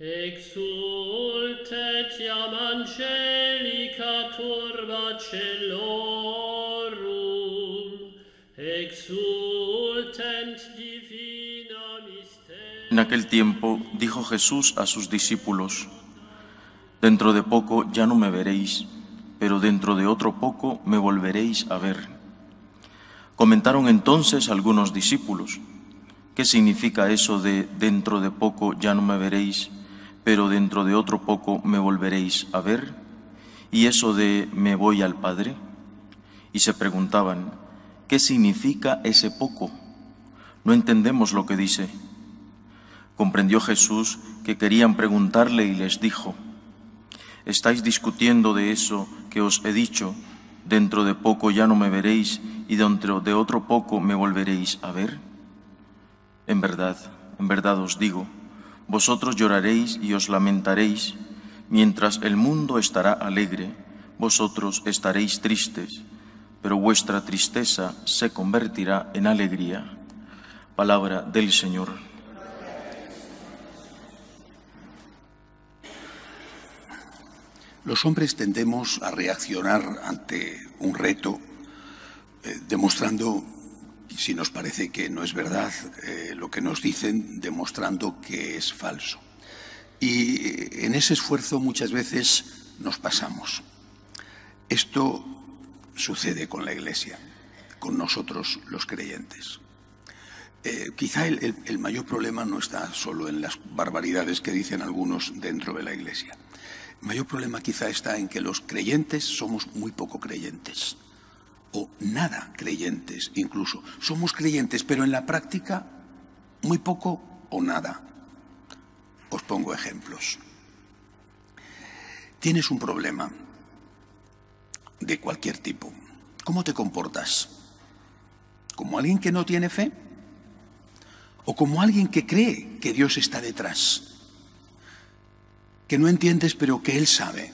Exultet iam angelica turba celorum, exultent divina mysteria. En aquel tiempo dijo Jesús a sus discípulos: Dentro de poco ya no me veréis, pero dentro de otro poco me volveréis a ver. Comentaron entonces algunos discípulos: ¿Qué significa eso de dentro de poco ya no me veréis, pero dentro de otro poco me volveréis a ver? ¿Y eso de me voy al Padre? Y se preguntaban: ¿qué significa ese poco? No entendemos lo que dice. Comprendió Jesús que querían preguntarle y les dijo: ¿estáis discutiendo de eso que os he dicho? Dentro de poco ya no me veréis y dentro de otro poco me volveréis a ver. En verdad os digo, vosotros lloraréis y os lamentaréis, mientras el mundo estará alegre, vosotros estaréis tristes, pero vuestra tristeza se convertirá en alegría. Palabra del Señor. Los hombres tendemos a reaccionar ante un reto demostrando, si nos parece que no es verdad, lo que nos dicen, demostrando que es falso. Y en ese esfuerzo muchas veces nos pasamos. Esto sucede con la Iglesia, con nosotros los creyentes. Quizá el mayor problema no está solo en las barbaridades que dicen algunos dentro de la Iglesia. El mayor problema quizá está en que los creyentes somos muy poco creyentes, o nada creyentes incluso. Somos creyentes, pero en la práctica muy poco o nada. Os pongo ejemplos. Tienes un problema de cualquier tipo. ¿Cómo te comportas? ¿Como alguien que no tiene fe? ¿O como alguien que cree que Dios está detrás? Que no entiendes, pero que Él sabe.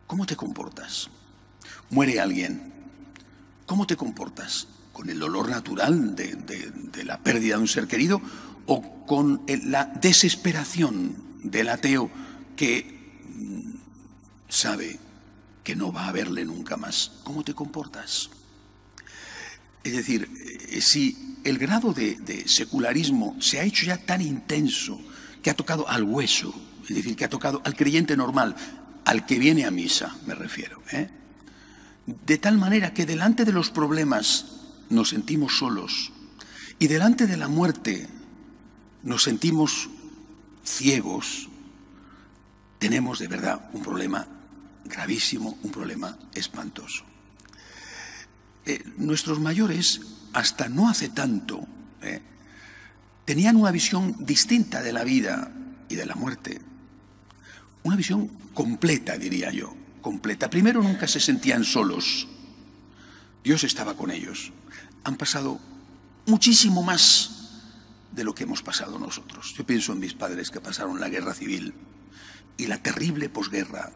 ¿Cómo te comportas? Muere alguien. ¿Cómo te comportas? ¿Con el dolor natural de la pérdida de un ser querido o con la desesperación del ateo que sabe que no va a verle nunca más? ¿Cómo te comportas? Es decir, si el grado de secularismo se ha hecho ya tan intenso que ha tocado al hueso, es decir, que ha tocado al creyente normal, al que viene a misa, me refiero, de tal manera que delante de los problemas nos sentimos solos y delante de la muerte nos sentimos ciegos, tenemos de verdad un problema gravísimo, un problema espantoso. Nuestros mayores, hasta no hace tanto, tenían una visión distinta de la vida y de la muerte. Una visión completa, diría yo, completa. Primero, nunca se sentían solos. Dios estaba con ellos. Han pasado muchísimo más de lo que hemos pasado nosotros. Yo pienso en mis padres que pasaron la guerra civil y la terrible posguerra.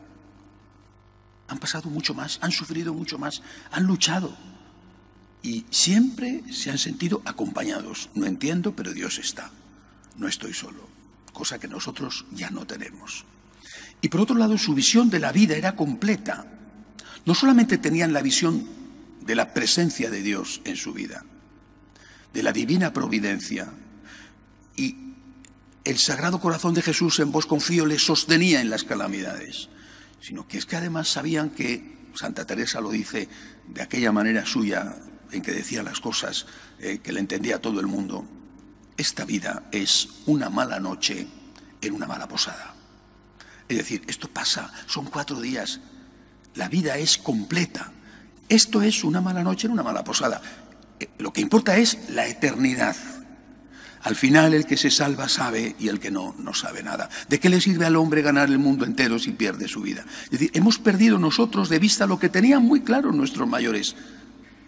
Han pasado mucho más, han sufrido mucho más, han luchado. Y siempre se han sentido acompañados. No entiendo, pero Dios está. No estoy solo. Cosa que nosotros ya no tenemos. Y por otro lado, su visión de la vida era completa. No solamente tenían la visión de la presencia de Dios en su vida, de la divina providencia, y el Sagrado Corazón de Jesús, en vos confío, les sostenía en las calamidades, sino que es que además sabían que, Santa Teresa lo dice de aquella manera suya, en que decía las cosas que le entendía todo el mundo, esta vida es una mala noche en una mala posada. Es decir, esto pasa, son 4 días, la vida es completa. Esto es una mala noche en una mala posada. Lo que importa es la eternidad. Al final el que se salva sabe y el que no, no sabe nada. ¿De qué le sirve al hombre ganar el mundo entero si pierde su vida? Es decir, hemos perdido nosotros de vista lo que tenían muy claro nuestros mayores.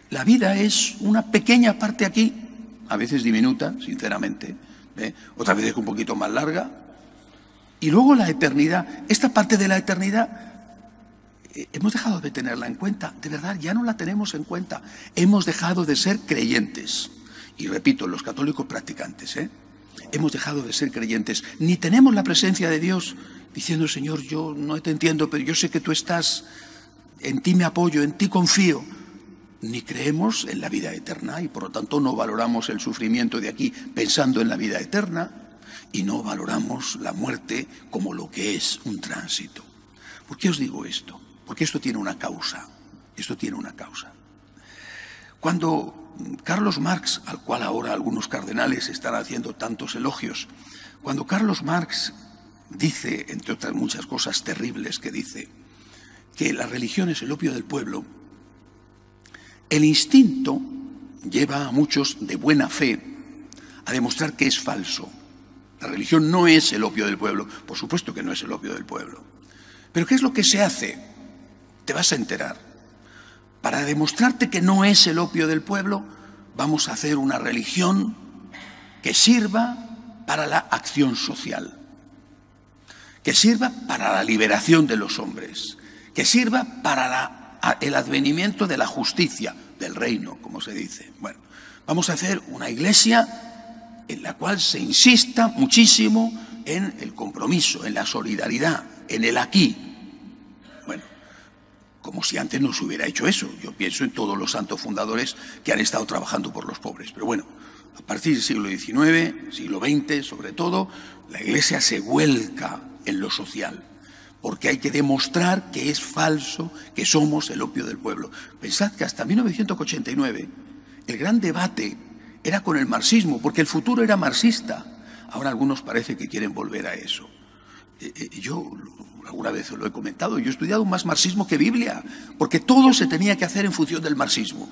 La vida es una pequeña parte aquí, a veces diminuta, sinceramente, otras veces un poquito más larga. Y luego la eternidad, esta parte de la eternidad, hemos dejado de tenerla en cuenta, de verdad, ya no la tenemos en cuenta. Hemos dejado de ser creyentes. Y repito, los católicos practicantes, Hemos dejado de ser creyentes. Ni tenemos la presencia de Dios diciendo, Señor, yo no te entiendo, pero yo sé que tú estás, en ti me apoyo, en ti confío. Ni creemos en la vida eterna y por lo tanto no valoramos el sufrimiento de aquí pensando en la vida eterna y no valoramos la muerte como lo que es un tránsito. ¿Por qué os digo esto? Porque esto tiene una causa. Esto tiene una causa. Cuando Carlos Marx, al cual ahora algunos cardenales están haciendo tantos elogios, cuando Carlos Marx dice, entre otras muchas cosas terribles que dice, que la religión es el opio del pueblo, el instinto lleva a muchos de buena fe a demostrar que es falso. La religión no es el opio del pueblo, por supuesto que no es el opio del pueblo. Pero ¿qué es lo que se hace? Te vas a enterar. Para demostrarte que no es el opio del pueblo, vamos a hacer una religión que sirva para la acción social, que sirva para la liberación de los hombres, que sirva para el advenimiento de la justicia, del reino, como se dice. Bueno, vamos a hacer una iglesia en la cual se insista muchísimo en el compromiso, en la solidaridad, en el aquí. Bueno, como si antes no se hubiera hecho eso. Yo pienso en todos los santos fundadores que han estado trabajando por los pobres. Pero bueno, a partir del siglo XIX, siglo XX, sobre todo, la Iglesia se vuelca en lo social, porque hay que demostrar que es falso, que somos el opio del pueblo. Pensad que hasta 1989 el gran debate era con el marxismo, porque el futuro era marxista. Ahora algunos parece que quieren volver a eso. Yo alguna vez lo he comentado, yo he estudiado más marxismo que Biblia, porque todo se tenía que hacer en función del marxismo.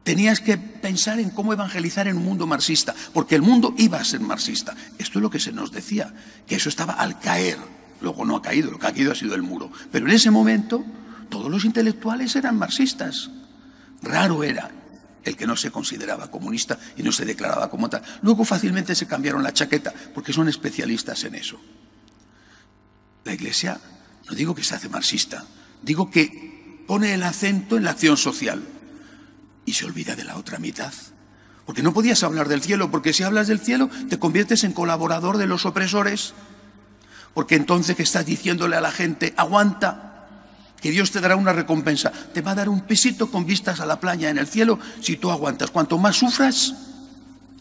Tenías que pensar en cómo evangelizar en un mundo marxista, porque el mundo iba a ser marxista. Esto es lo que se nos decía, que eso estaba al caer. Luego no ha caído, lo que ha caído ha sido el muro. Pero en ese momento todos los intelectuales eran marxistas. Raro era el que no se consideraba comunista y no se declaraba como tal. Luego fácilmente se cambiaron la chaqueta, porque son especialistas en eso. La Iglesia, no digo que se hace marxista, digo que pone el acento en la acción social y se olvida de la otra mitad. Porque no podías hablar del cielo, porque si hablas del cielo te conviertes en colaborador de los opresores, porque entonces que estás diciéndole a la gente, aguanta, que Dios te dará una recompensa, te va a dar un pisito con vistas a la playa en el cielo si tú aguantas. Cuanto más sufras,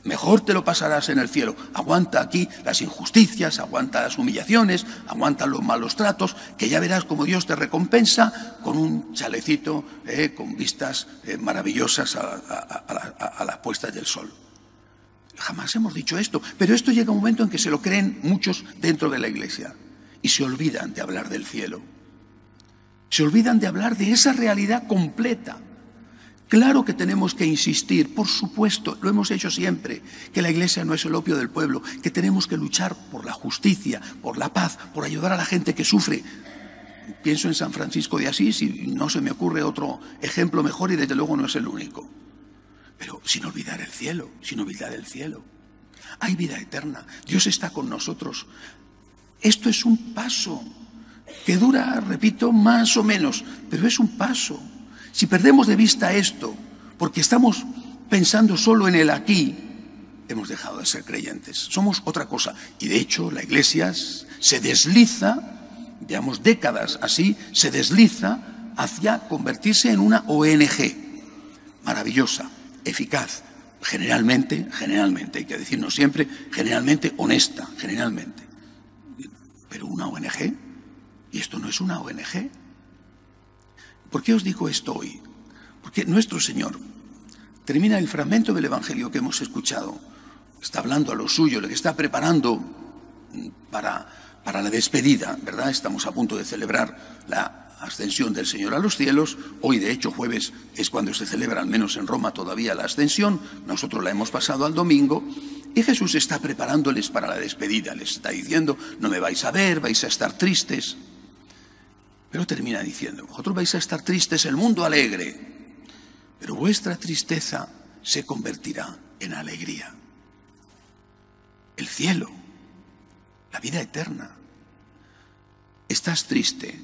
mejor te lo pasarás en el cielo. Aguanta aquí las injusticias, aguanta las humillaciones, aguanta los malos tratos, que ya verás cómo Dios te recompensa con un chalecito con vistas maravillosas a las puestas del sol. Jamás hemos dicho esto, pero esto llega a un momento en que se lo creen muchos dentro de la Iglesia y se olvidan de hablar del cielo. Se olvidan de hablar de esa realidad completa. Claro que tenemos que insistir, por supuesto, lo hemos hecho siempre, que la Iglesia no es el opio del pueblo, que tenemos que luchar por la justicia, por la paz, por ayudar a la gente que sufre. Pienso en San Francisco de Asís y no se me ocurre otro ejemplo mejor y desde luego no es el único. Pero sin olvidar el cielo, sin olvidar el cielo. Hay vida eterna, Dios está con nosotros. Esto es un paso que dura, repito, más o menos, pero es un paso. Si perdemos de vista esto, porque estamos pensando solo en el aquí, hemos dejado de ser creyentes. Somos otra cosa. Y de hecho la Iglesia se desliza, llevamos décadas así, se desliza hacia convertirse en una ONG maravillosa, eficaz, generalmente, hay que decirnos siempre, generalmente honesta, generalmente. Pero una ONG, y esto no es una ONG. ¿Por qué os digo esto hoy? Porque nuestro Señor termina el fragmento del Evangelio que hemos escuchado, está hablando a los suyos, le está preparando para la despedida, ¿verdad? Estamos a punto de celebrar la ascensión del Señor a los cielos. Hoy, de hecho, jueves es cuando se celebra, al menos en Roma, todavía la ascensión. Nosotros la hemos pasado al domingo. Y Jesús está preparándoles para la despedida. Les está diciendo, no me vais a ver, vais a estar tristes. Pero termina diciendo, vosotros vais a estar tristes, el mundo alegre, pero vuestra tristeza se convertirá en alegría. El cielo, la vida eterna. Estás triste,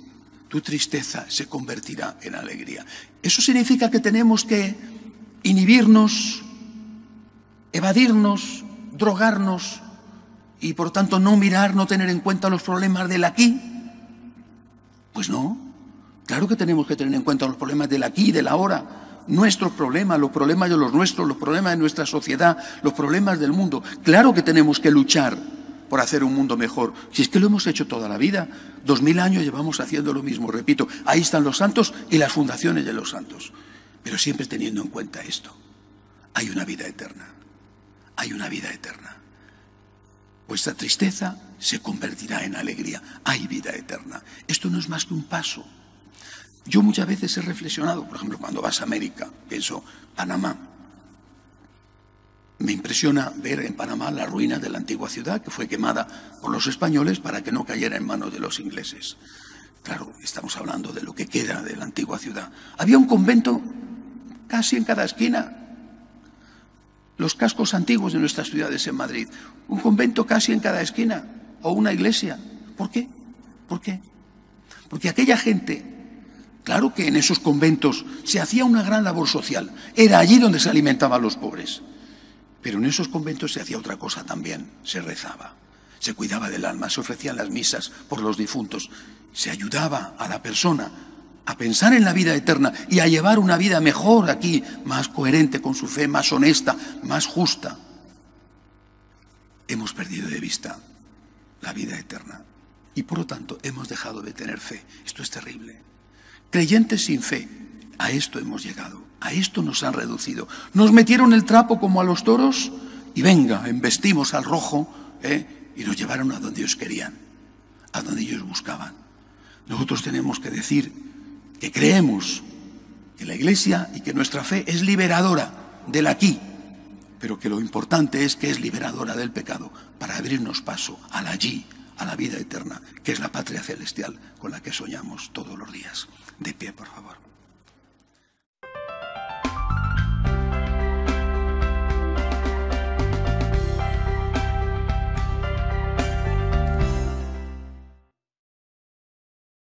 tu tristeza se convertirá en alegría. Eso significa que tenemos que inhibirnos, evadirnos drogarnos y por tanto no mirar, no tener en cuenta los problemas del aquí? Pues no. Claro que tenemos que tener en cuenta los problemas del aquí y del ahora, nuestros problemas, los problemas de los nuestros, los problemas de nuestra sociedad, los problemas del mundo. Claro que tenemos que luchar por hacer un mundo mejor. Si es que lo hemos hecho toda la vida, 2000 años llevamos haciendo lo mismo. Repito, ahí están los santos y las fundaciones de los santos. Pero siempre teniendo en cuenta esto. Hay una vida eterna. Hay una vida eterna. Vuestra tristeza se convertirá en alegría. Hay vida eterna. Esto no es más que un paso. Yo muchas veces he reflexionado, por ejemplo, cuando vas a América, pienso, Panamá. Me impresiona ver en Panamá las ruinas de la antigua ciudad que fue quemada por los españoles para que no cayera en manos de los ingleses. Claro, estamos hablando de lo que queda de la antigua ciudad. Había un convento casi en cada esquina. Los cascos antiguos de nuestras ciudades en Madrid. Un convento casi en cada esquina. O una iglesia. ¿Por qué? ¿Por qué? Porque aquella gente, claro que en esos conventos se hacía una gran labor social. Era allí donde se alimentaban los pobres. Pero en esos conventos se hacía otra cosa también. Se rezaba, se cuidaba del alma, se ofrecían las misas por los difuntos. Se ayudaba a la persona a pensar en la vida eterna y a llevar una vida mejor aquí, más coherente con su fe, más honesta, más justa. Hemos perdido de vista la vida eterna y por lo tanto hemos dejado de tener fe. Esto es terrible. Creyentes sin fe, a esto hemos llegado, a esto nos han reducido. Nos metieron el trapo como a los toros y venga, embestimos al rojo y nos llevaron a donde ellos querían, a donde ellos buscaban. Nosotros tenemos que decir que creemos que la Iglesia y que nuestra fe es liberadora del aquí, pero que lo importante es que es liberadora del pecado para abrirnos paso al allí, a la vida eterna, que es la patria celestial con la que soñamos todos los días.